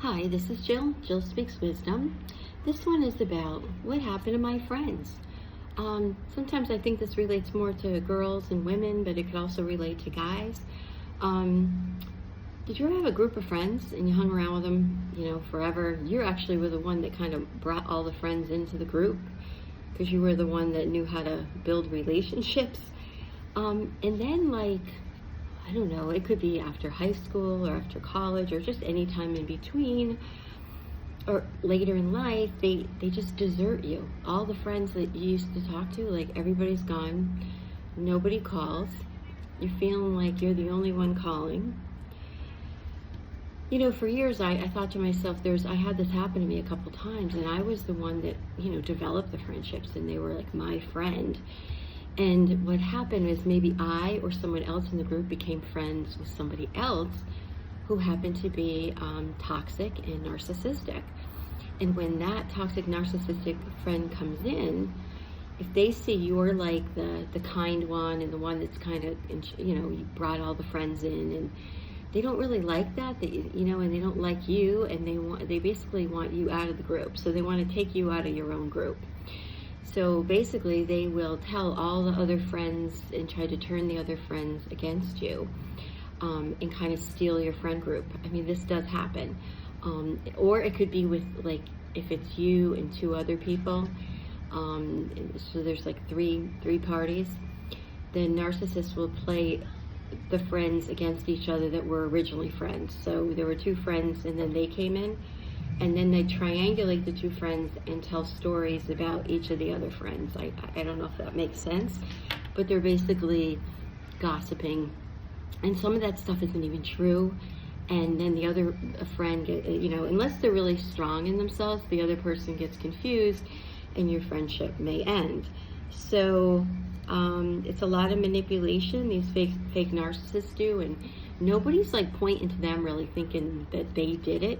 Hi, this is Jill. Jill Speaks Wisdom. This one is about what happened to my friends. Sometimes I think this relates more to girls and women, but it could also relate to guys. Um, did you ever have a group of friends and you hung around with them, forever? You actually were the one that kind of brought all the friends into the group because you were the one that knew how to build relationships. And then, I don't know, it could be after high school or after college or just any time in between or later in life, they just desert you. All the friends that you used to talk to, like everybody's gone, nobody calls. You're feeling like you're the only one calling. For years I thought to myself, I had this happen to me a couple times, and I was the one that, developed the friendships, and they were like my friend. And what happened is maybe I or someone else in the group became friends with somebody else who happened to be toxic and narcissistic. And when that toxic narcissistic friend comes in, if they see you're like the kind one and the one that's kind of, you brought all the friends in, and they don't really like that, and they don't like you, and they basically want you out of the group. So they want to take you out of your own group. So basically, they will tell all the other friends and try to turn the other friends against you, and kind of steal your friend group. I mean, this does happen. Or it could be with, like, if it's you and two other people, so there's like three parties, the narcissist will play the friends against each other that were originally friends. So there were two friends, and then they came in, and then they triangulate the two friends and tell stories about each of the other friends. I don't know if that makes sense, but they're basically gossiping, and some of that stuff isn't even true. And then the other friend, unless they're really strong in themselves, the other person gets confused, and your friendship may end. So it's a lot of manipulation these fake narcissists do, and nobody's like pointing to them really thinking that they did it.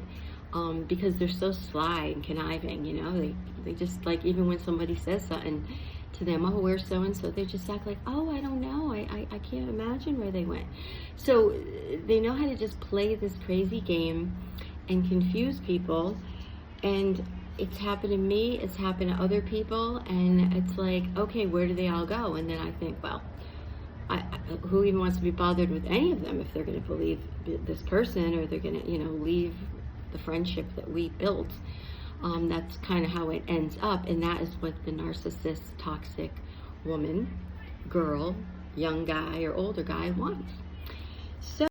Because they're so sly and conniving, they just, like, even when somebody says something to them, oh, where's so-and-so, they just act like, oh, I don't know, I can't imagine where they went. So they know how to just play this crazy game and confuse people, and it's happened to me, it's happened to other people, and it's like, okay, where do they all go? And then I think, well, who even wants to be bothered with any of them if they're going to believe this person, or they're going to, leave the friendship that we built. That's kind of how it ends up, and that is what the narcissist, toxic woman, girl, young guy, or older guy wants. So